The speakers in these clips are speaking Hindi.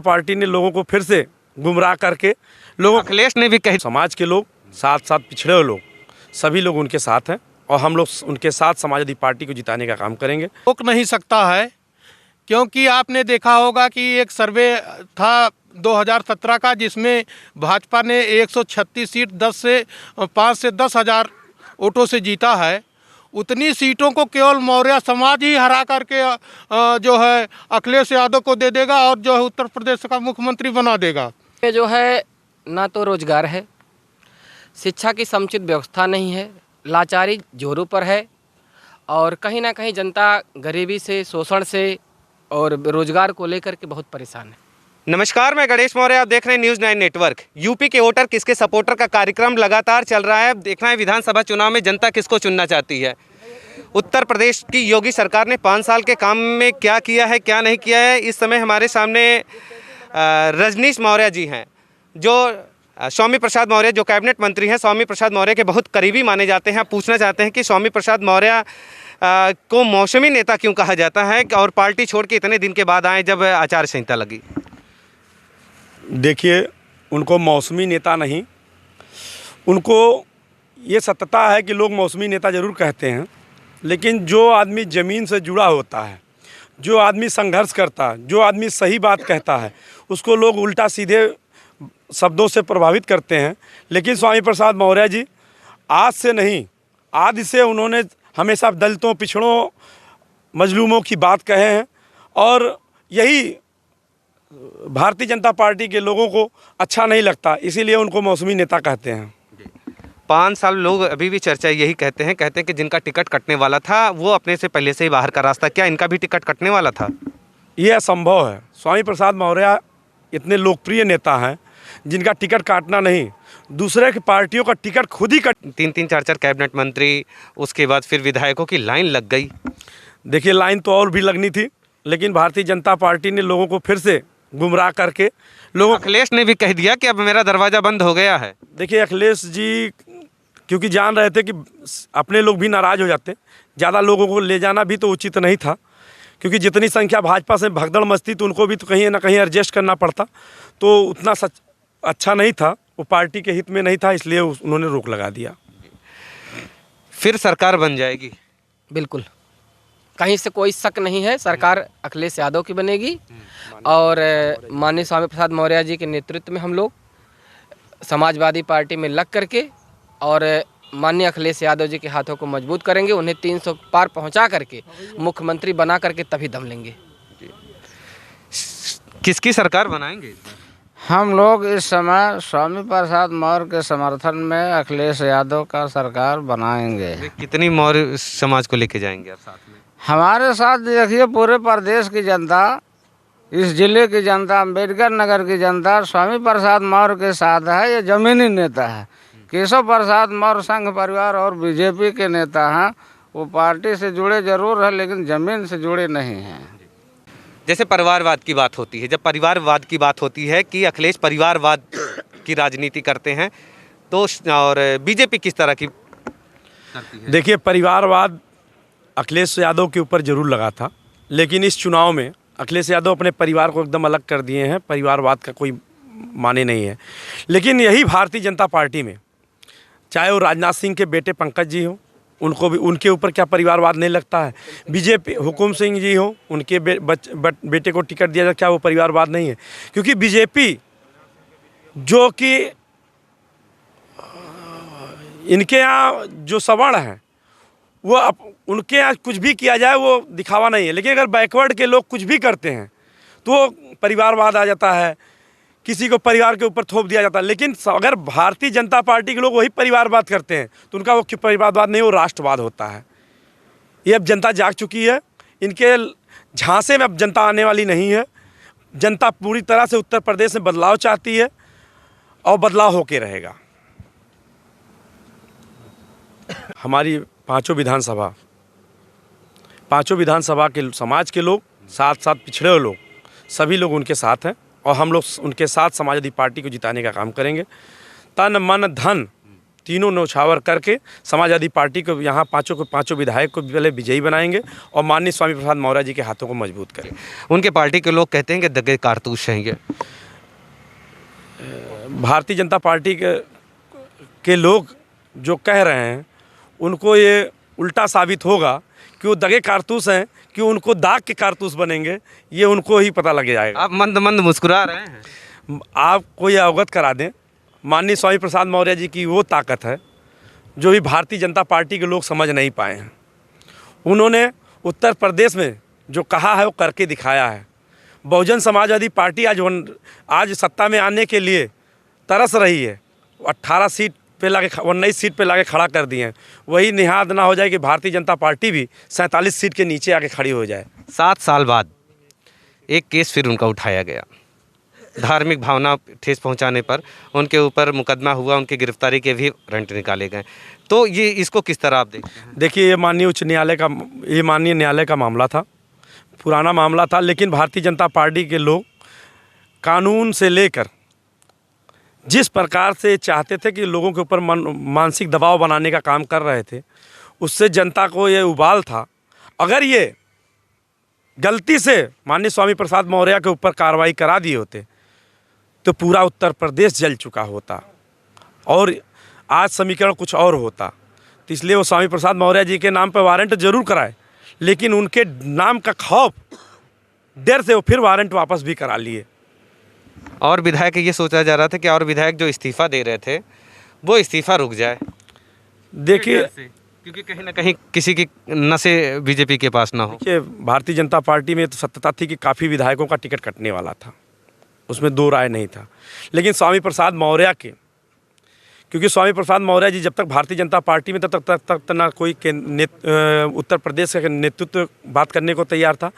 पार्टी ने लोगों को फिर से गुमराह करके लोगों अखिलेश ने भी कही समाज के लोग साथ साथ पिछड़े हुए लोग सभी लोग उनके साथ हैं और हम लोग उनके साथ समाजवादी पार्टी को जिताने का काम करेंगे। रोक नहीं सकता है, क्योंकि आपने देखा होगा कि एक सर्वे था 2017 का जिसमें भाजपा ने 136 सीट 5 से 10 हज़ार वोटों से जीता है। उतनी सीटों को केवल मौर्य समाज ही हरा करके जो है अखिलेश यादव को दे देगा और जो है उत्तर प्रदेश का मुख्यमंत्री बना देगा। ये जो है ना तो रोजगार है, शिक्षा की समुचित व्यवस्था नहीं है, लाचारी जोरों पर है और कहीं ना कहीं जनता गरीबी से, शोषण से और रोजगार को लेकर के बहुत परेशान है। नमस्कार, मैं गणेश मौर्य, आप देख रहे हैं न्यूज़ 9 नेटवर्क। यूपी के वोटर किसके सपोर्टर का कार्यक्रम लगातार चल रहा है। देखना है विधानसभा चुनाव में जनता किसको चुनना चाहती है। उत्तर प्रदेश की योगी सरकार ने 5 साल के काम में क्या किया है, क्या नहीं किया है। इस समय हमारे सामने रजनीश मौर्य जी हैं, जो स्वामी प्रसाद मौर्य जो कैबिनेट मंत्री हैं, स्वामी प्रसाद मौर्य के बहुत करीबी माने जाते हैं। पूछना चाहते हैं कि स्वामी प्रसाद मौर्य को मौसमी नेता क्यों कहा जाता है और पार्टी छोड़ के इतने दिन के बाद आए जब आचार संहिता लगी। देखिए, उनको मौसमी नेता नहीं, उनको ये सत्यता है कि लोग मौसमी नेता ज़रूर कहते हैं, लेकिन जो आदमी ज़मीन से जुड़ा होता है, जो आदमी संघर्ष करता है, जो आदमी सही बात कहता है, उसको लोग उल्टा सीधे शब्दों से प्रभावित करते हैं। लेकिन स्वामी प्रसाद मौर्य जी आज से नहीं, आदि से उन्होंने हमेशा दलितों, पिछड़ों, मजलूमों की बात कहे हैं और यही भारतीय जनता पार्टी के लोगों को अच्छा नहीं लगता, इसीलिए उनको मौसमी नेता कहते हैं। 5 साल लोग अभी भी चर्चा यही कहते हैं कि जिनका टिकट कटने वाला था वो अपने से पहले से ही बाहर का रास्ता, क्या इनका भी टिकट कटने वाला था? ये असंभव है। स्वामी प्रसाद मौर्य इतने लोकप्रिय नेता हैं जिनका टिकट काटना नहीं, दूसरे की पार्टियों का टिकट खुद ही 3-3, 4-4 कैबिनेट मंत्री, उसके बाद फिर विधायकों की लाइन लग गई। देखिए, लाइन तो और भी लगनी थी, लेकिन भारतीय जनता पार्टी ने लोगों को फिर से गुमराह करके अखिलेश ने भी कह दिया कि अब मेरा दरवाज़ा बंद हो गया है। देखिए, अखिलेश जी क्योंकि जान रहे थे कि अपने लोग भी नाराज़ हो जाते, ज़्यादा लोगों को ले जाना भी तो उचित नहीं था, क्योंकि जितनी संख्या भाजपा से भगदड़ मचती तो उनको भी तो कहीं ना कहीं एडजस्ट करना पड़ता, तो उतना अच्छा नहीं था, वो पार्टी के हित में नहीं था, इसलिए उन्होंने रोक लगा दिया। फिर सरकार बन जाएगी? बिल्कुल, कहीं से कोई शक नहीं है, सरकार अखिलेश यादव की बनेगी और माननीय स्वामी प्रसाद मौर्य जी के नेतृत्व में हम लोग समाजवादी पार्टी में लग करके और माननीय अखिलेश यादव जी के हाथों को मजबूत करेंगे, उन्हें 300 पार पहुंचा करके मुख्यमंत्री बना करके तभी दम लेंगे। किसकी सरकार बनाएंगे? हम लोग इस समय स्वामी प्रसाद मौर्य के समर्थन में अखिलेश यादव का सरकार बनाएंगे। कितनी मौर्य समाज को लेके जाएंगे आप साथ में? हमारे साथ देखिए, पूरे प्रदेश की जनता, इस जिले की जनता, अम्बेडकर नगर की जनता स्वामी प्रसाद मौर्य के साथ है। ये जमीनी नेता है। केशव प्रसाद मौर्य संघ परिवार और बीजेपी के नेता हैं, वो पार्टी से जुड़े जरूर है लेकिन ज़मीन से जुड़े नहीं हैं। जैसे परिवारवाद की बात होती है, जब परिवारवाद की बात होती है कि अखिलेश परिवारवाद की राजनीति करते हैं, तो और बीजेपी किस तरह की करती है? देखिए, परिवारवाद अखिलेश यादव के ऊपर ज़रूर लगा था, लेकिन इस चुनाव में अखिलेश यादव अपने परिवार को एकदम अलग कर दिए हैं। परिवारवाद का कोई माने नहीं है। लेकिन यही भारतीय जनता पार्टी में, चाहे वो राजनाथ सिंह के बेटे पंकज जी हों, उनको भी, उनके ऊपर क्या परिवारवाद नहीं लगता है? बीजेपी हुकुम सिंह जी हों, उनके बेटे को टिकट दिया जाए, क्या वो परिवारवाद नहीं है? क्योंकि बीजेपी जो कि इनके यहाँ जो सवर्ण हैं वो उनके यहाँ कुछ भी किया जाए वो दिखावा नहीं है, लेकिन अगर बैकवर्ड के लोग कुछ भी करते हैं तो परिवारवाद आ जाता है, किसी को परिवार के ऊपर थोप दिया जाता है। लेकिन अगर भारतीय जनता पार्टी के लोग वही परिवारवाद करते हैं तो उनका वो परिवारवाद नहीं, वो राष्ट्रवाद होता है। ये अब जनता जाग चुकी है, इनके झांसे में अब जनता आने वाली नहीं है। जनता पूरी तरह से उत्तर प्रदेश में बदलाव चाहती है और बदलाव होके रहेगा। हमारी पांचों विधानसभा के समाज के लोग साथ साथ पिछड़े हुए लोग सभी लोग उनके साथ हैं और हम लोग उनके साथ समाजवादी पार्टी को जिताने का काम करेंगे। तन मन धन तीनों न्यौछावर करके समाजवादी पार्टी को यहाँ पाँचों विधायक को पहले विजयी बनाएंगे और माननीय स्वामी प्रसाद मौर्य जी के हाथों को मजबूत करेंगे। उनके पार्टी के लोग कहते हैं कि दगे कारतूस हैं ये। भारतीय जनता पार्टी के लोग जो कह रहे हैं उनको ये उल्टा साबित होगा कि वो दगे कारतूस हैं कि उनको दाग के कारतूस बनेंगे, ये उनको ही पता लग जाएगा। आप मंद मंद मुस्कुरा रहे हैं। आपको ये अवगत करा दें, माननीय स्वामी प्रसाद मौर्य जी की वो ताकत है जो भी भारतीय जनता पार्टी के लोग समझ नहीं पाए हैं। उन्होंने उत्तर प्रदेश में जो कहा है वो करके दिखाया है। बहुजन समाजवादी पार्टी आज सत्ता में आने के लिए तरस रही है। 18 सीट पे लाके 19 सीट पे लाके खड़ा कर दिए हैं। वही निहाद ना हो जाए कि भारतीय जनता पार्टी भी 47 सीट के नीचे आके खड़ी हो जाए। 7 साल बाद एक केस फिर उनका उठाया गया, धार्मिक भावना ठेस पहुंचाने पर उनके ऊपर मुकदमा हुआ, उनकी गिरफ्तारी के भी वारंट निकाले गए। तो ये इसको किस तरह आप देखते हैं? देखिए, ये माननीय न्यायालय का मामला था, पुराना मामला था, लेकिन भारतीय जनता पार्टी के लोग कानून से लेकर जिस प्रकार से चाहते थे कि लोगों के ऊपर मानसिक दबाव बनाने का काम कर रहे थे, उससे जनता को ये उबाल था। अगर ये गलती से माननीय स्वामी प्रसाद मौर्य के ऊपर कार्रवाई करा दिए होते तो पूरा उत्तर प्रदेश जल चुका होता और आज समीकरण कुछ और होता। तो इसलिए वो स्वामी प्रसाद मौर्य जी के नाम पर वारंट जरूर कराए, लेकिन उनके नाम का खौफ, डर से वो फिर वारंट वापस भी करा लिए। और विधायक ये सोचा जा रहा था कि और विधायक जो इस्तीफा दे रहे थे वो इस्तीफा रुक जाए। देखिए, क्योंकि कहीं ना कहीं किसी की नसें बीजेपी के पास ना हो। देखिए, भारतीय जनता पार्टी में तो सत्यता थी कि काफ़ी विधायकों का टिकट कटने वाला था, उसमें दो राय नहीं था। लेकिन स्वामी प्रसाद मौर्य के, क्योंकि स्वामी प्रसाद मौर्य जी जब तक भारतीय जनता पार्टी में तब तक ना कोई उत्तर प्रदेश का नेतृत्व बात करने को तैयार था,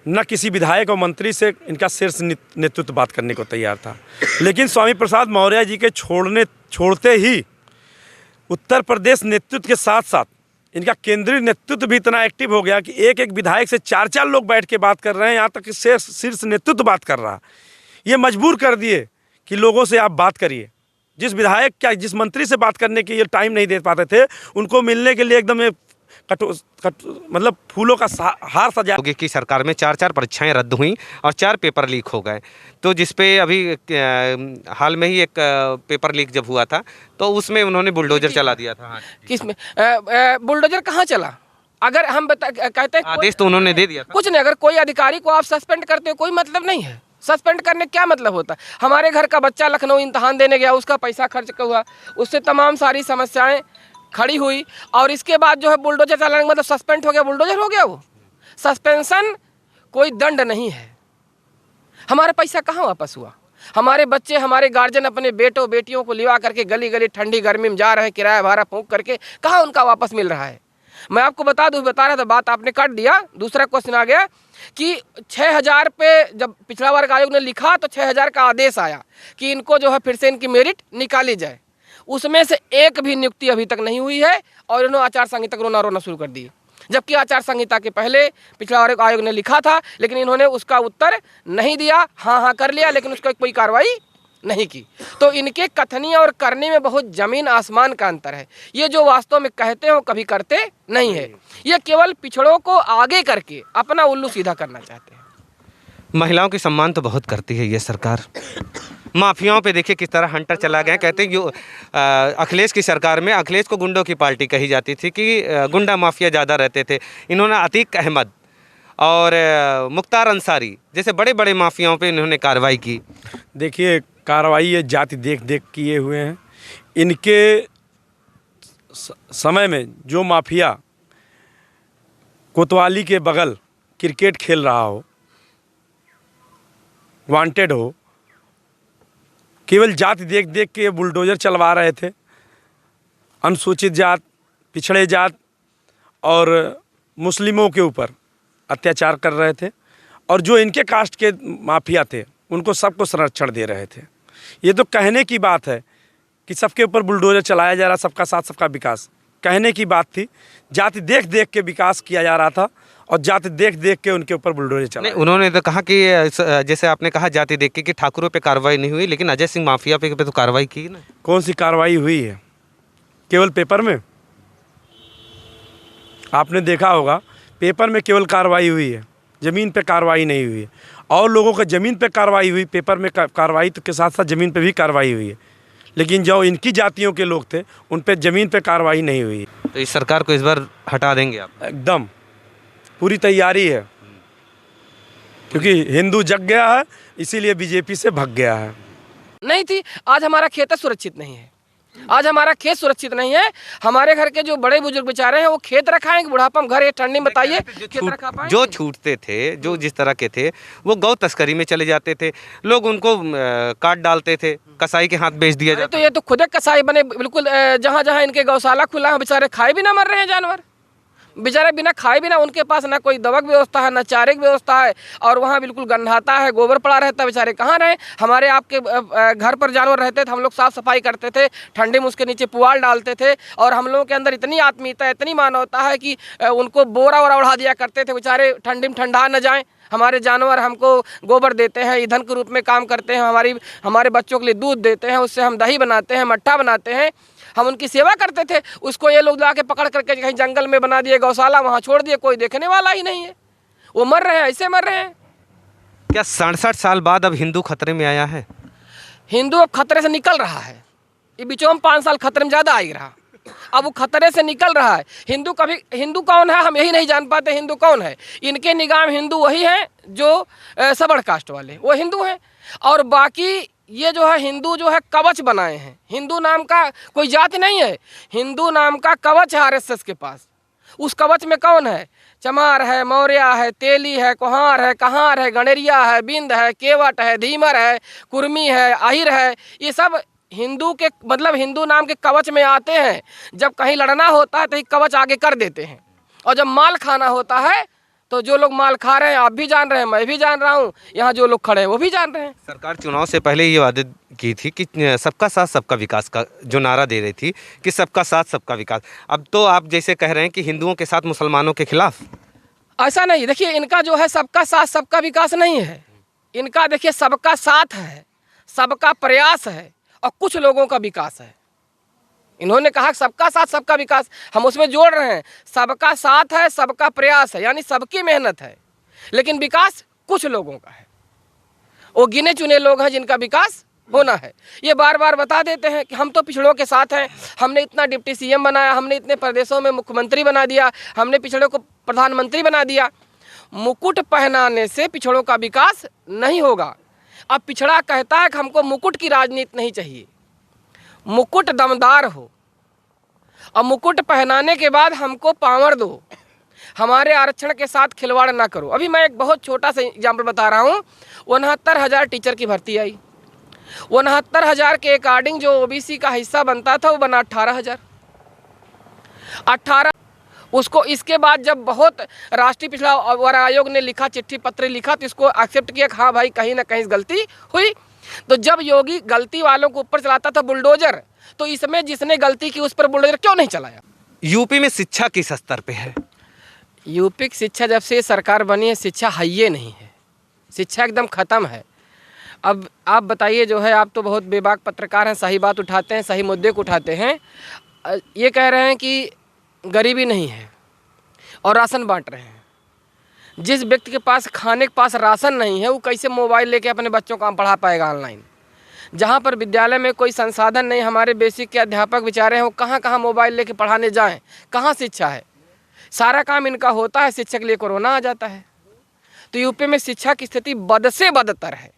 न किसी विधायक और मंत्री से इनका शीर्ष नेतृत्व बात करने को तैयार था। लेकिन स्वामी प्रसाद मौर्य जी के छोड़ते ही उत्तर प्रदेश नेतृत्व के साथ साथ इनका केंद्रीय नेतृत्व भी इतना एक्टिव हो गया कि एक एक विधायक से 4-4 लोग बैठ के बात कर रहे हैं, यहाँ तक कि शीर्ष नेतृत्व बात कर रहा। ये मजबूर कर दिए कि लोगों से आप बात करिए। जिस मंत्री से बात करने के लिए टाइम नहीं दे पाते थे, उनको मिलने के लिए एकदम मतलब फूलों का हार सजा। की सरकार में 4 परीक्षाएं रद्द हुई और 4 पेपर लीक हो गए। तो जिसपे अभी हाल में ही एक पेपर लीक जब हुआ था तो उसमें उन्होंने बुलडोजर चला दिया था। हाँ, किसमें बुलडोजर कहाँ चला? अगर हम कहते हैं आदेश तो उन्होंने दे दिया था। कुछ नहीं, अगर कोई अधिकारी को आप सस्पेंड करते हो कोई मतलब नहीं है। सस्पेंड करने क्या मतलब होता है? हमारे घर का बच्चा लखनऊ इम्तहान देने गया, उसका पैसा खर्च हुआ, उससे तमाम सारी समस्याएं खड़ी हुई और इसके बाद जो है बुलडोजर चलाने का मतलब सस्पेंड हो गया, बुलडोजर हो गया। वो सस्पेंशन कोई दंड नहीं है। हमारा पैसा कहाँ वापस हुआ? हमारे बच्चे, हमारे गार्जियन अपने बेटों बेटियों को लिवा करके गली गली ठंडी गर्मी में जा रहे हैं, किराया भाड़ा फूंक करके, कहाँ उनका वापस मिल रहा है? मैं आपको बता रहा था, बात आपने काट दिया। दूसरा क्वेश्चन आ गया कि 6000 पे जब पिछड़ा वर्ग आयोग ने लिखा तो 6000 का आदेश आया कि इनको जो है फिर से इनकी मेरिट निकाली जाए। उसमें से एक भी नियुक्ति अभी तक नहीं हुई है और इन्होंने आचार संहिता रोना शुरू कर दी, जबकि आचार संहिता के पहले पिछड़ा वर्ग आयोग ने लिखा था, लेकिन इन्होंने उसका उत्तर नहीं दिया। हाँ कर लिया, लेकिन उसका कोई कार्रवाई नहीं की। तो इनके कथनी और करने में बहुत जमीन आसमान का अंतर है। ये जो वास्तव में कहते हैं वो कभी करते नहीं है। ये केवल पिछड़ों को आगे करके अपना उल्लू सीधा करना चाहते हैं। महिलाओं की सम्मान तो बहुत करती है ये सरकार। माफियाओं पे देखिए किस तरह हंटर चला गया। कहते हैं अखिलेश की सरकार में अखिलेश को गुंडों की पार्टी कही जाती थी कि गुंडा माफिया ज़्यादा रहते थे। इन्होंने अतीक अहमद और मुख्तार अंसारी जैसे बड़े बड़े माफियाओं पे इन्होंने कार्रवाई की। देखिए, कार्रवाई ये जाति देख किए हुए हैं। इनके समय में जो माफिया कोतवाली के बगल क्रिकेट खेल रहा हो, वांटेड हो, केवल जाति देख के बुलडोजर चलवा रहे थे। अनुसूचित जात, पिछड़े जात और मुस्लिमों के ऊपर अत्याचार कर रहे थे और जो इनके कास्ट के माफिया थे उनको सबको संरक्षण दे रहे थे। ये तो कहने की बात है कि सबके ऊपर बुलडोजर चलाया जा रहा, सबका साथ सबका विकास, कहने की बात थी। जाति देख के विकास किया जा रहा था और जाति देख के उनके ऊपर बुलडोजर चला। उन्होंने तो कहा कि जैसे आपने कहा जाति देख के कि ठाकुरों पे कार्रवाई नहीं हुई, लेकिन अजय सिंह माफिया पे तो कार्रवाई की ना। कौन सी कार्रवाई हुई है? केवल पेपर में? आपने देखा होगा पेपर में केवल कार्रवाई हुई है, ज़मीन पे कार्रवाई नहीं हुई है। और लोगों का ज़मीन पे कार्रवाई हुई, पेपर में कार्रवाई के साथ साथ ज़मीन पे भी कार्रवाई हुई है, लेकिन जो इनकी जातियों के लोग थे उन पे ज़मीन पे कार्रवाई नहीं हुई। तो इस सरकार को इस बार हटा देंगे आप? एकदम पूरी तैयारी है, क्योंकि हिंदू जग गया है, इसीलिए बीजेपी से भाग गया है। नहीं थी, आज हमारा खेत सुरक्षित नहीं है। आज हमारा खेत सुरक्षित नहीं है। हमारे घर के जो बड़े बुजुर्ग बेचारे हैं वो खेत रखाएंगे बुढ़ापा में, घर ये ठंडी में बताइए खेत रखा पाएंगे? जो छूटते थे, जो जिस तरह के थे, वो गौ तस्करी में चले जाते थे, लोग उनको काट डालते थे, कसाई के हाथ बेच दिया जाता। तो ये तो खुद कसाई बने बिल्कुल। जहाँ जहाँ इनके गौशाला खुला है बेचारे खाए भी ना मर रहे हैं जानवर, बेचारे बिना खाए भी ना, उनके पास ना कोई दवा की व्यवस्था है ना चारे की व्यवस्था है, और वहाँ बिल्कुल गंधाता है, गोबर पड़ा रहता है, बेचारे कहाँ रहे। हमारे आपके घर पर जानवर रहते थे, हम लोग साफ़ सफाई करते थे, ठंडी में उसके नीचे पुआल डालते थे, और हम लोगों के अंदर इतनी आत्मीयता इतनी मानवता है कि उनको बोरा वोरा उड़ा दिया करते थे, बेचारे ठंडी में ठंडा न जाएँ। हमारे जानवर हमको गोबर देते हैं, ईंधन के रूप में काम करते हैं, हमारे बच्चों के लिए दूध देते हैं, उससे हम दही बनाते हैं, मट्ठा बनाते हैं, हम उनकी सेवा करते थे। उसको ये लोग लाके पकड़ करके कहीं जंगल में बना दिए, गौशाला वहाँ छोड़ दिए, कोई देखने वाला ही नहीं है, वो मर रहे हैं, ऐसे मर रहे हैं। क्या 67 साल बाद अब हिंदू खतरे में आया है? हिंदू अब खतरे से निकल रहा है। ये बीचों में 5 साल खतरे में ज़्यादा आई रहा, अब वो खतरे से निकल रहा है। हिंदू कौन है हम यही नहीं जान पाते, हिंदू कौन है। इनके निगाह में हिंदू वही है जो सबड़ कास्ट वाले, वो हिंदू हैं। और बाकी ये जो है हिंदू जो है कवच बनाए हैं। हिंदू नाम का कोई जाति नहीं है, हिंदू नाम का कवच है आरएसएस के पास। उस कवच में कौन है? चमार है, मौर्य है, तेली है, कोहार है, कहार है, गणेरिया है, बिंद है, केवट है, धीमर है, कुर्मी है, आहिर है। ये सब हिंदू के मतलब हिंदू नाम के कवच में आते हैं। जब कहीं लड़ना होता है तो ये कवच आगे कर देते हैं, और जब माल खाना होता है तो जो लोग माल खा रहे हैं आप भी जान रहे हैं, मैं भी जान रहा हूँ, यहाँ जो लोग खड़े हैं वो भी जान रहे हैं। सरकार चुनाव से पहले ये वादे की थी कि सबका साथ सबका विकास का जो नारा दे रही थी कि सबका साथ सबका विकास। अब तो आप जैसे कह रहे हैं कि हिंदुओं के साथ मुसलमानों के खिलाफ। ऐसा नहीं, देखिए इनका जो है सबका साथ सबका विकास नहीं है, इनका देखिए सबका साथ है, सबका प्रयास है, और कुछ लोगों का विकास है। इन्होंने कहा सबका साथ सबका विकास, हम उसमें जोड़ रहे हैं सबका साथ है, सबका प्रयास है, यानी सबकी मेहनत है, लेकिन विकास कुछ लोगों का है। वो गिने चुने लोग हैं जिनका विकास होना है। ये बार बार बता देते हैं कि हम तो पिछड़ों के साथ हैं, हमने इतना डिप्टी सीएम बनाया, हमने इतने प्रदेशों में मुख्यमंत्री बना दिया, हमने पिछड़ों को प्रधानमंत्री बना दिया। मुकुट पहनाने से पिछड़ों का विकास नहीं होगा। अब पिछड़ा कहता है कि हमको मुकुट की राजनीति नहीं चाहिए, मुकुट दमदार हो, और मुकुट पहनाने के बाद हमको पावर दो, हमारे आरक्षण के साथ खिलवाड़ ना करो। अभी मैं एक बहुत छोटा सा एग्जाम्पल बता रहा हूँ। 69,000 टीचर की भर्ती आई, 69,000 के अकॉर्डिंग जो ओबीसी का हिस्सा बनता था वो बना 18,000। उसको इसके बाद जब बहुत राष्ट्रीय पिछड़ा वर्ग आयोग ने लिखा, चिट्ठी पत्र लिखा, तो इसको एक्सेप्ट किया कि हाँ भाई कहीं ना कहीं गलती हुई। तो जब योगी गलती वालों को ऊपर चलाता था बुलडोजर, तो इसमें जिसने गलती की उस पर बुलडोजर क्यों नहीं चलाया? यूपी में शिक्षा किस स्तर पे है? यूपी की शिक्षा जब से सरकार बनी है शिक्षा है ही नहीं है, शिक्षा एकदम ख़त्म है। अब आप बताइए, जो है आप तो बहुत बेबाक पत्रकार हैं, सही बात उठाते हैं, सही मुद्दे को उठाते हैं। ये कह रहे हैं कि गरीबी नहीं है और राशन बांट रहे हैं। जिस व्यक्ति के पास खाने के पास राशन नहीं है वो कैसे मोबाइल लेके अपने बच्चों को पढ़ा पाएगा ऑनलाइन? जहाँ पर विद्यालय में कोई संसाधन नहीं, हमारे बेसिक के अध्यापक बेचारे हैं, वो कहाँ कहाँ मोबाइल लेके पढ़ाने जाएं? कहाँ शिक्षा है? सारा काम इनका होता है, शिक्षक के लिए कोरोना आ जाता है। तो यूपी में शिक्षा की स्थिति बद से बदतर है,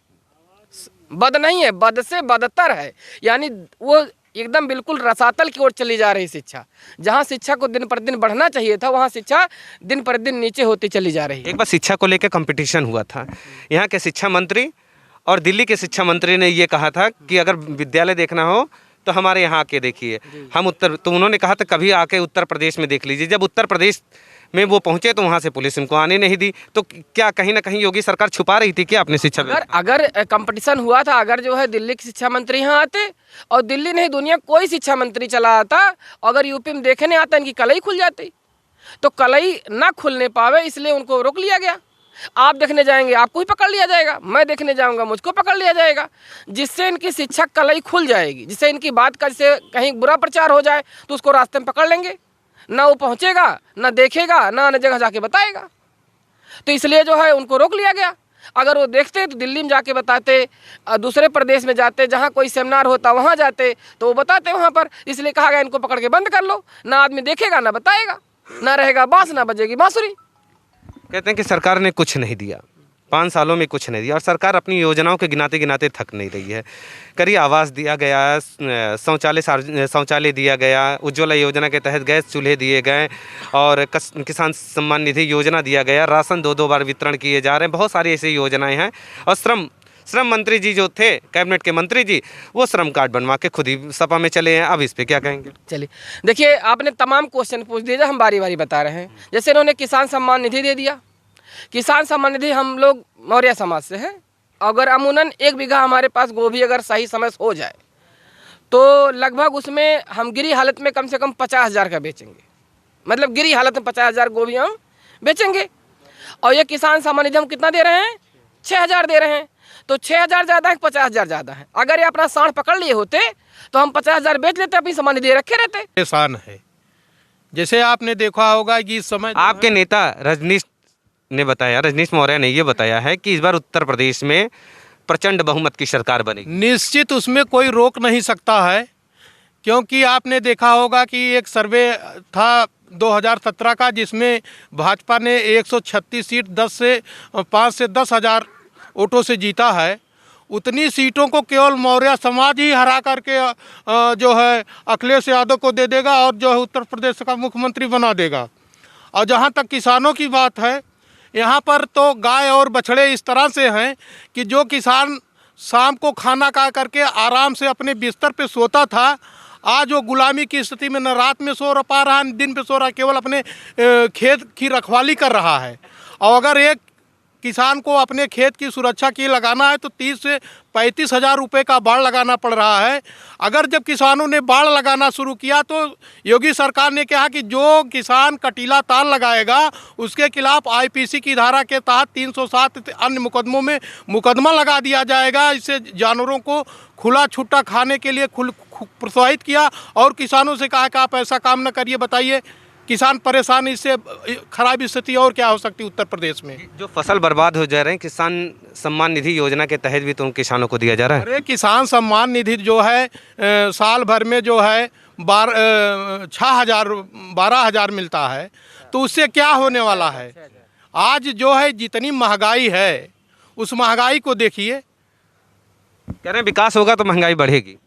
बद नहीं है, बद से बदतर है। यानी वो एकदम बिल्कुल रसातल की ओर चली जा रही शिक्षा। जहाँ शिक्षा को दिन पर दिन बढ़ना चाहिए था, वहाँ शिक्षा दिन पर दिन नीचे होती चली जा रही है। एक बार शिक्षा को लेकर कंपटीशन हुआ था, यहाँ के शिक्षा मंत्री और दिल्ली के शिक्षा मंत्री ने ये कहा था कि अगर विद्यालय देखना हो तो हमारे यहाँ आके देखिए, हम तो उन्होंने कहा था कभी आके उत्तर प्रदेश में देख लीजिए। जब उत्तर प्रदेश में वो पहुंचे तो वहाँ से पुलिस उनको आने नहीं दी। तो क्या कहीं ना कहीं योगी सरकार छुपा रही थी क्या अपने शिक्षा? अगर कंपटीशन हुआ था, अगर जो है दिल्ली के शिक्षा मंत्री यहाँ आते, और दिल्ली नहीं दुनिया कोई शिक्षा मंत्री चला आता, अगर यूपी में देखने आता इनकी कलई खुल जाती। तो कलई ना खुलने पावे इसलिए उनको रोक लिया गया। आप देखने जाएंगे आपको ही पकड़ लिया जाएगा, मैं देखने जाऊंगा मुझको पकड़ लिया जाएगा। जिससे इनकी शिक्षा कलई खुल जाएगी, जिससे इनकी बात का जैसे कहीं बुरा प्रचार हो जाए तो उसको रास्ते में पकड़ लेंगे, ना वो पहुंचेगा, ना देखेगा, ना अन्य जगह जाके बताएगा। तो इसलिए जो है उनको रोक लिया गया। अगर वो देखते तो दिल्ली में जाके बताते, दूसरे प्रदेश में जाते, जहाँ कोई सेमिनार होता वहाँ जाते तो वो बताते वहाँ पर। इसलिए कहा गया इनको पकड़ के बंद कर लो, ना आदमी देखेगा ना बताएगा, ना रहेगा बांस ना बजेगी बांसुरी। कहते हैं कि सरकार ने कुछ नहीं दिया, 5 सालों में कुछ नहीं दिया, और सरकार अपनी योजनाओं के गिनाते गिनाते थक नहीं रही है। करिए आवास दिया गया, शौचालय दिया गया, उज्ज्वला योजना के तहत गैस चूल्हे दिए गए, और किसान सम्मान निधि योजना दिया गया, राशन 2-2 बार वितरण किए जा रहे हैं, बहुत सारी ऐसी योजनाएं हैं। और श्रम मंत्री जी जो थे, कैबिनेट के मंत्री जी, वो श्रम कार्ड बनवा के खुद ही सपा में चले हैं। अब इस पे क्या कहेंगे? चलिए देखिए, आपने तमाम क्वेश्चन पूछ दिए, हम बारी बारी बता रहे हैं। जैसे इन्होंने किसान सम्मान निधि दे दिया। किसान सम्मान निधि, हम लोग मौर्य समाज से हैं। अगर अमूनन 1 बीघा हमारे पास गोभी अगर सही समय से हो जाए तो लगभग उसमें हम गिरी हालत में कम से कम 50,000 का बेचेंगे। मतलब गिरी हालत में 50,000 गोभी हम बेचेंगे। और ये किसान सम्मान निधि हम कितना दे रहे हैं? 6,000 दे रहे हैं। तो 6,000 ज़्यादा है, 50,000 ज़्यादा है। अगर ये अपना सांड पकड़ लिए होते तो हम 50,000 बेच लेते, अपनी सम्मान निधि रखे रहते। परेशान है। जैसे आपने देखा होगा कि इस समय आपके नेता रजनीश मौर्य ने ये बताया है कि इस बार उत्तर प्रदेश में प्रचंड बहुमत की सरकार बनेगी। निश्चित उसमें कोई रोक नहीं सकता है, क्योंकि आपने देखा होगा कि एक सर्वे था 2017 का, जिसमें भाजपा ने 136 सीट 5 से 10,000 वोटों से जीता है। उतनी सीटों को केवल मौर्य समाज ही हरा करके जो है अखिलेश यादव को दे देगा और जो है उत्तर प्रदेश का मुख्यमंत्री बना देगा। और जहाँ तक किसानों की बात है, यहाँ पर तो गाय और बछड़े इस तरह से हैं कि जो किसान शाम को खाना खा करके आराम से अपने बिस्तर पे सोता था, आज वो गुलामी की स्थिति में न रात में सो पा रहा है, दिन पे सो रहा, केवल अपने खेत की रखवाली कर रहा है। और अगर एक किसान को अपने खेत की सुरक्षा के लिए लगाना है तो 30 से 35 हज़ार रुपये का बाड़ लगाना पड़ रहा है। अगर जब किसानों ने बाड़ लगाना शुरू किया तो योगी सरकार ने कहा कि जो किसान कटीला तार लगाएगा उसके खिलाफ आईपीसी की धारा के तहत 307 अन्य मुकदमों में मुकदमा लगा दिया जाएगा। इससे जानवरों को खुला छुट्टा खाने के लिए प्रोत्साहित किया और किसानों से कहा कि आप ऐसा काम न करिए। बताइए, किसान परेशान, इससे खराब स्थिति और क्या हो सकती है उत्तर प्रदेश में? जो फसल बर्बाद हो जा रहे हैं, किसान सम्मान निधि योजना के तहत भी तो उन किसानों को दिया जा रहा है। अरे किसान सम्मान निधि जो है साल भर में जो है 12,000 मिलता है, तो उससे क्या होने वाला है? आज जो है जितनी महंगाई है उस महंगाई को देखिए। कह रहे हैं विकास होगा तो महंगाई बढ़ेगी।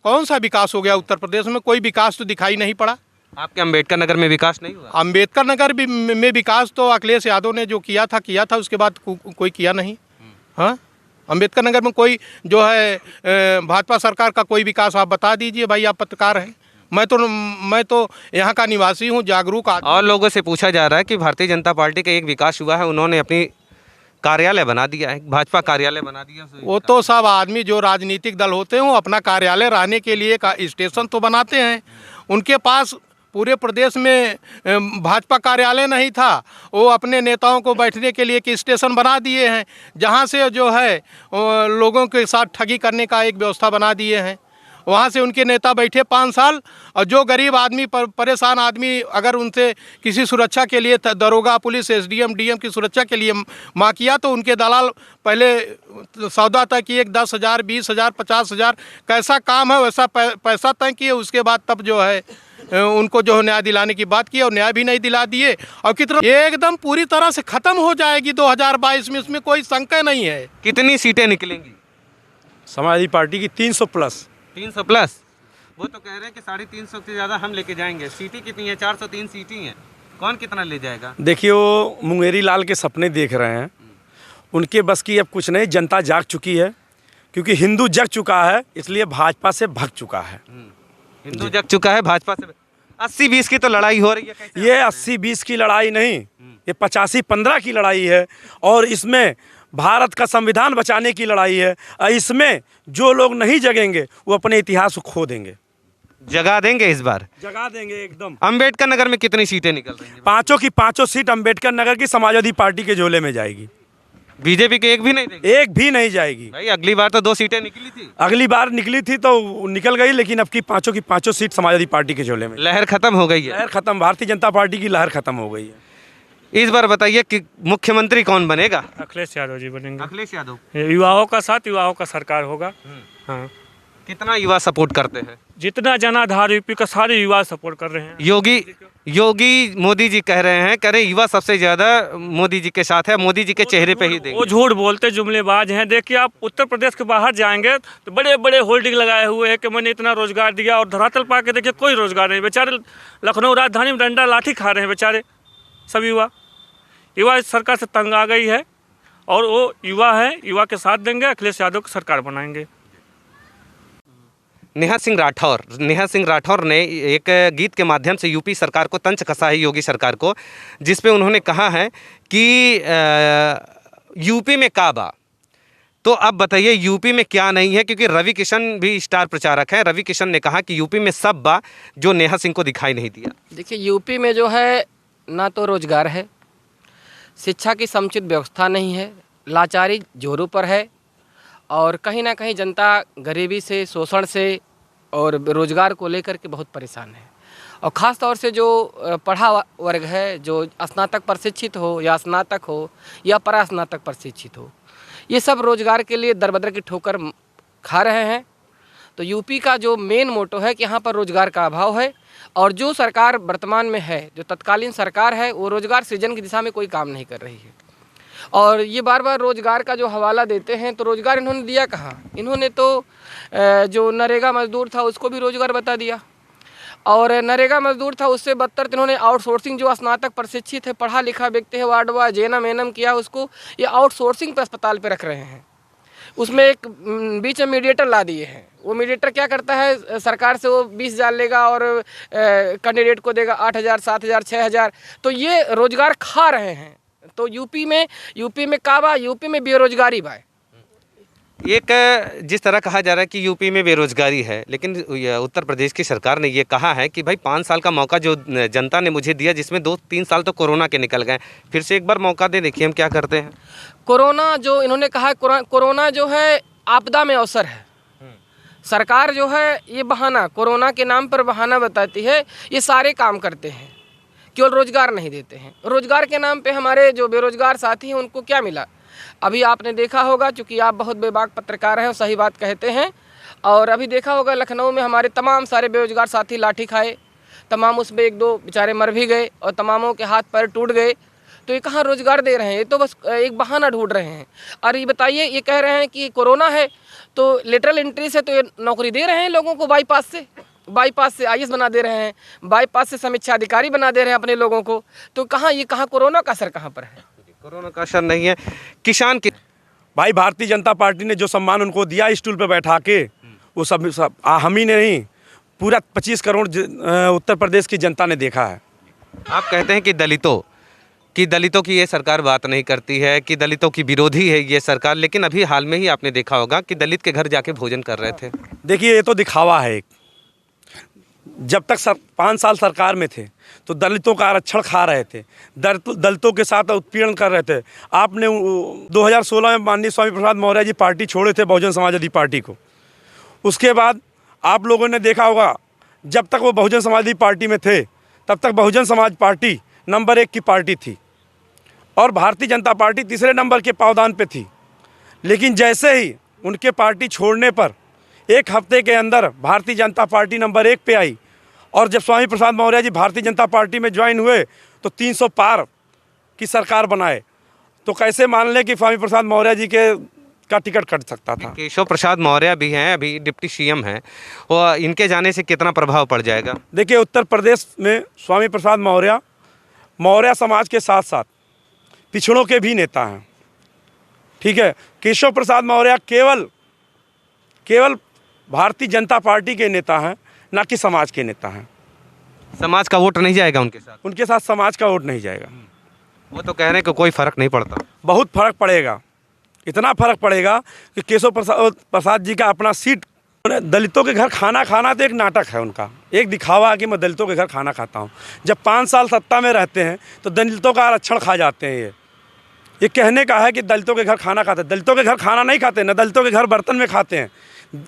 कौन सा विकास हो गया उत्तर प्रदेश में? कोई विकास तो दिखाई नहीं पड़ा। आपके अंबेडकर नगर में विकास नहीं हुआ? अंबेडकर नगर में विकास तो अखिलेश यादव ने जो किया था, उसके बाद कोई किया नहीं। हाँ, अंबेडकर नगर में कोई जो है भाजपा सरकार का कोई विकास आप बता दीजिए भाई, आप पत्रकार हैं। मैं तो यहाँ का निवासी हूँ, जागरूक आदमी। और लोगों से पूछा जा रहा है कि भारतीय जनता पार्टी का एक विकास हुआ है, उन्होंने अपनी कार्यालय बना दिया है, भाजपा कार्यालय बना दिया। वो तो सब आदमी जो राजनीतिक दल होते हैं वो अपना कार्यालय रहने के लिए का स्टेशन तो बनाते हैं। उनके पास पूरे प्रदेश में भाजपा कार्यालय नहीं था, वो अपने नेताओं को बैठने के लिए एक स्टेशन बना दिए हैं, जहाँ से जो है लोगों के साथ ठगी करने का एक व्यवस्था बना दिए हैं। वहाँ से उनके नेता बैठे 5 साल, और जो गरीब आदमी परेशान आदमी अगर उनसे किसी सुरक्षा के लिए दरोगा, पुलिस, एसडीएम, डीएम की सुरक्षा के लिए माँ किया तो उनके दलाल पहले सौदा तय किए 10,000, 20,000, 50,000 कैसा काम है वैसा पैसा तय किए। उसके बाद तब जो है उनको जो न्याय दिलाने की बात की और न्याय भी नहीं दिला दिए। और कितना एकदम पूरी तरह से ख़त्म हो जाएगी 2022 में, इसमें कोई शंका नहीं है। कितनी सीटें निकलेंगी? समाजवादी पार्टी की 300 प्लस। 300 प्लस? वो तो कह रहे हैं कि 350 से ज़्यादा हम लेके जाएंगे। सीटें कितनी हैं? 403 सीटें हैं। कौन कितना ले जाएगा? देखिए, वो मुंगेरी लाल के सपने देख रहे हैं, उनके बस की अब कुछ नहीं। जनता जाग चुकी है, क्योंकि हिंदू जग चुका है, इसलिए भाजपा से भग चुका है। हिंदू जग चुका है, भाजपा से 80-20 की तो लड़ाई हो रही है। ये 80-20 की लड़ाई नहीं, ये 85-15 की लड़ाई है। और इसमें भारत का संविधान बचाने की लड़ाई है। इसमें जो लोग नहीं जगेंगे वो अपने इतिहास को खो देंगे। जगा देंगे इस बार? जगा देंगे एकदम। अंबेडकर नगर में कितनी सीटें निकल रही हैं? 5 की 5 सीट अंबेडकर नगर की समाजवादी पार्टी के झोले में जाएगी। बीजेपी के एक भी नहीं देंगे? एक भी नहीं जाएगी। भाई अगली बार तो 2 सीटें निकली थी। अगली बार निकली थी तो निकल गई, लेकिन अब की पाँचों सीट समाजवादी पार्टी के झोले में। लहर खत्म हो गई है। लहर खत्म, भारतीय जनता पार्टी की लहर खत्म हो गई है। इस बार बताइए कि मुख्यमंत्री कौन बनेगा? अखिलेश यादव जी बनेंगे। अखिलेश यादव। युवाओं का साथ, युवाओं का सरकार होगा। हाँ, कितना युवा सपोर्ट करते हैं? जितना जनाधार यूपी का सारे युवा सपोर्ट कर रहे हैं। योगी मोदी जी कह रहे हैं, कह रहे युवा सबसे ज्यादा मोदी जी के साथ है, मोदी जी के चेहरे पे ही देंगे। वो झूठ बोलते, जुमलेबाज हैं। देखिए आप उत्तर प्रदेश के बाहर जाएंगे तो बड़े बड़े होल्डिंग लगाए हुए हैं कि मैंने इतना रोजगार दिया, और धरातल पा के देखिए कोई रोजगार नहीं। बेचारे लखनऊ राजधानी में डंडा लाठी खा रहे हैं बेचारे सब युवा इस सरकार से तंग आ गई है, और वो युवा है, युवा के साथ देंगे, अखिलेश यादव की सरकार बनाएंगे। नेहा सिंह राठौर ने एक गीत के माध्यम से यूपी सरकार को तंज कसा है, योगी सरकार को, जिस पे उन्होंने कहा है कि यूपी में काबा। तो अब बताइए यूपी में क्या नहीं है, क्योंकि रवि किशन भी स्टार प्रचारक हैं। रवि किशन ने कहा कि यूपी में सब बा जो नेहा सिंह को दिखाई नहीं दिया। देखिए यूपी में जो है ना तो रोजगार है, शिक्षा की समुचित व्यवस्था नहीं है, लाचारी जोरों पर है, और कहीं ना कहीं जनता गरीबी से, शोषण से और बेरोजगार को लेकर के बहुत परेशान है। और ख़ास तौर से जो पढ़ा वर्ग है, जो स्नातक प्रशिक्षित हो या स्नातक हो या परास्नातक प्रशिक्षित हो, ये सब रोजगार के लिए दरबदर की ठोकर खा रहे हैं। तो यूपी का जो मेन मोटो है कि यहाँ पर रोजगार का अभाव है, और जो सरकार वर्तमान में है, जो तत्कालीन सरकार है, वो रोजगार सृजन की दिशा में कोई काम नहीं कर रही है। और ये बार बार रोजगार का जो हवाला देते हैं, तो रोजगार इन्होंने दिया कहाँ? इन्होंने तो जो नरेगा मजदूर था उसको भी रोजगार बता दिया, और नरेगा मजदूर था उससे बदतर इन्होंने आउटसोर्सिंग, जो स्नातक प्रशिक्षित है, पढ़ा लिखा व्यक्ति है, वार्डवा जेएनएम एएनएम किया, उसको ये आउटसोर्सिंग पे अस्पताल पे रख रहे हैं। उसमें एक बीच में मीडिएटर ला दिए हैं। वो मीडिएटर क्या करता है, सरकार से वो 20,000 लेगा और कैंडिडेट को देगा 8,000, 7,000, 6,000। तो ये रोजगार खा रहे हैं। तो यूपी में काबा, यूपी में बेरोजगारी बा। एक जिस तरह कहा जा रहा है कि यूपी में बेरोजगारी है, लेकिन उत्तर प्रदेश की सरकार ने ये कहा है कि भाई 5 साल का मौका जो जनता ने मुझे दिया, जिसमें 2-3 साल तो कोरोना के निकल गए, फिर से एक बार मौका दे, देखिए हम क्या करते हैं। कोरोना जो इन्होंने कहा है, कोरोना जो है आपदा में अवसर है। सरकार जो है ये बहाना, कोरोना के नाम पर बहाना बताती है। ये सारे काम करते हैं, केवल रोजगार नहीं देते हैं। रोजगार के नाम पे हमारे जो बेरोजगार साथी हैं उनको क्या मिला? अभी आपने देखा होगा, चूँकि आप बहुत बेबाक पत्रकार हैं और सही बात कहते हैं, और अभी देखा होगा लखनऊ में हमारे तमाम सारे बेरोजगार साथी लाठी खाए, तमाम उसमें 1-2 बेचारे मर भी गए और तमामों के हाथ पैर टूट गए। तो ये कहाँ रोजगार दे रहे हैं? ये तो बस एक बहाना ढूंढ रहे हैं। और ये बताइए, ये कह रहे हैं कि कोरोना है तो लेटरल एंट्री से तो ये नौकरी दे रहे हैं लोगों को, बाईपास से आईएएस बना दे रहे हैं, बाईपास से समीक्षा अधिकारी बना दे रहे हैं अपने लोगों को। तो कहाँ कोरोना का असर कहाँ पर है? कोरोना का असर नहीं है। किसान की भाई भारतीय जनता पार्टी ने जो सम्मान उनको दिया स्टूल पे बैठा के, वो सब हम ही ने नहीं, पूरा 25 करोड़ उत्तर प्रदेश की जनता ने देखा है। आप कहते हैं कि दलितों की ये सरकार बात नहीं करती है, कि दलितों की विरोधी है ये सरकार, लेकिन अभी हाल में ही आपने देखा होगा कि दलित के घर जाके भोजन कर रहे थे। देखिए ये तो दिखावा है एक। जब तक 5 साल सरकार में थे तो दलितों का आरक्षण खा रहे थे, दलितों के साथ उत्पीड़न कर रहे थे। आपने 2016 में माननीय स्वामी प्रसाद मौर्य जी पार्टी छोड़े थे, बहुजन समाजवादी पार्टी को। उसके बाद आप लोगों ने देखा होगा, जब तक वो बहुजन समाजवादी पार्टी में थे तब तक बहुजन समाज पार्टी नंबर 1 की पार्टी थी, और भारतीय जनता पार्टी तीसरे नंबर के पावदान पे थी। लेकिन जैसे ही उनके पार्टी छोड़ने पर 1 हफ्ते के अंदर भारतीय जनता पार्टी नंबर 1 पे आई, और जब स्वामी प्रसाद मौर्य जी भारतीय जनता पार्टी में ज्वाइन हुए तो 300 पार की सरकार बनाए। तो कैसे मान लें कि स्वामी प्रसाद मौर्य जी का टिकट कट सकता था? केशव प्रसाद मौर्य भी हैं, अभी डिप्टी सीएम हैं, और इनके जाने से कितना प्रभाव पड़ जाएगा? देखिए उत्तर प्रदेश में स्वामी प्रसाद मौर्य समाज के साथ साथ पिछड़ों के भी नेता हैं, ठीक है। केशव प्रसाद मौर्य केवल भारतीय जनता पार्टी के नेता हैं, ना कि समाज के नेता हैं। समाज का वोट नहीं जाएगा उनके साथ समाज का वोट नहीं जाएगा। वो तो कह रहे हैं कि कोई फ़र्क नहीं पड़ता। बहुत फ़र्क पड़ेगा, इतना फ़र्क पड़ेगा कि केशव प्रसाद जी का अपना सीट, दलितों के घर खाना खाना तो एक नाटक है उनका, एक दिखावा है कि मैं दलितों के घर खाना खाता हूँ। जब 5 साल सत्ता में रहते हैं तो दलितों का आरक्षण खा जाते हैं ये, ये कहने का है कि दलितों के घर खाना खाते हैं। दलितों के घर खाना नहीं खाते, न दलितों के घर बर्तन में खाते हैं।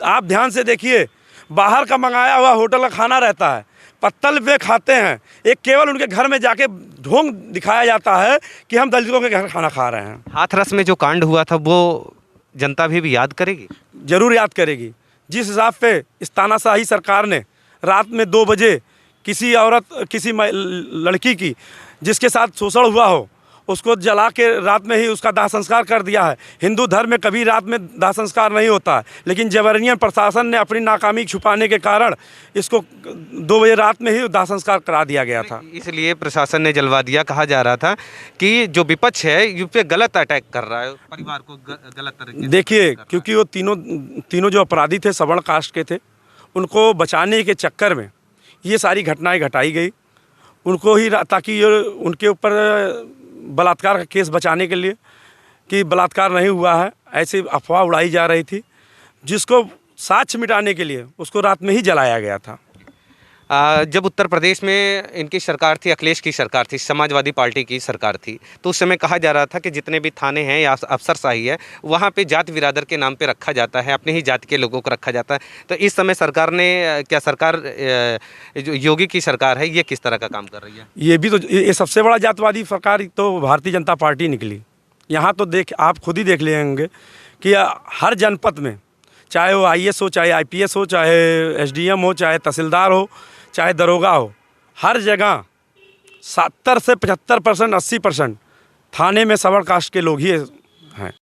आप ध्यान से देखिए, बाहर का मंगाया हुआ होटल का खाना रहता है, पत्तल पे खाते हैं। एक केवल उनके घर में जाके ढोंग दिखाया जाता है कि हम दलितों के घर खाना खा रहे हैं। हाथरस में जो कांड हुआ था वो जनता भी याद करेगी। ज़रूर याद करेगी। जिस हिसाब पे इस तानाशाही सरकार ने रात में 2 बजे किसी औरत, किसी लड़की की जिसके साथ शोषण हुआ हो, उसको जला के रात में ही उसका दाह संस्कार कर दिया है। हिंदू धर्म में कभी रात में दाह संस्कार नहीं होता है, लेकिन जबरनियन प्रशासन ने अपनी नाकामी छुपाने के कारण इसको 2 बजे रात में ही दाह संस्कार करा दिया गया था। इसलिए प्रशासन ने जलवा दिया। कहा जा रहा था कि जो विपक्ष है यूपी पे गलत अटैक कर रहा है, परिवार को गलत तरीके से देखिए, क्योंकि वो तीनों जो अपराधी थे सवर्ण कास्ट के थे, उनको बचाने के चक्कर में ये सारी घटनाएं घटाई गई। उनको ही ताकि ये उनके ऊपर बलात्कार का केस बचाने के लिए कि बलात्कार नहीं हुआ है, ऐसी अफवाह उड़ाई जा रही थी, जिसको साक्ष्य मिटाने के लिए उसको रात में ही जलाया गया था। जब उत्तर प्रदेश में इनकी सरकार थी, अखिलेश की सरकार थी, समाजवादी पार्टी की सरकार थी, तो उस समय कहा जा रहा था कि जितने भी थाने हैं या अफसरशाही है वहाँ पे जात बिरादर के नाम पे रखा जाता है, अपने ही जाति के लोगों को रखा जाता है। तो इस समय सरकार ने जो योगी की सरकार है, ये किस तरह का काम कर रही है? ये भी तो ये सबसे बड़ा जातवादी सरकार तो भारतीय जनता पार्टी निकली। यहाँ तो आप खुद ही देख लेंगे कि हर जनपद में, चाहे वो IAS हो, चाहे IPS हो, चाहे SDM हो, चाहे तहसीलदार हो, चाहे दरोगा हो, हर जगह 70 से 75%, 80% थाने में सवर्ण कास्ट के लोग ही हैं।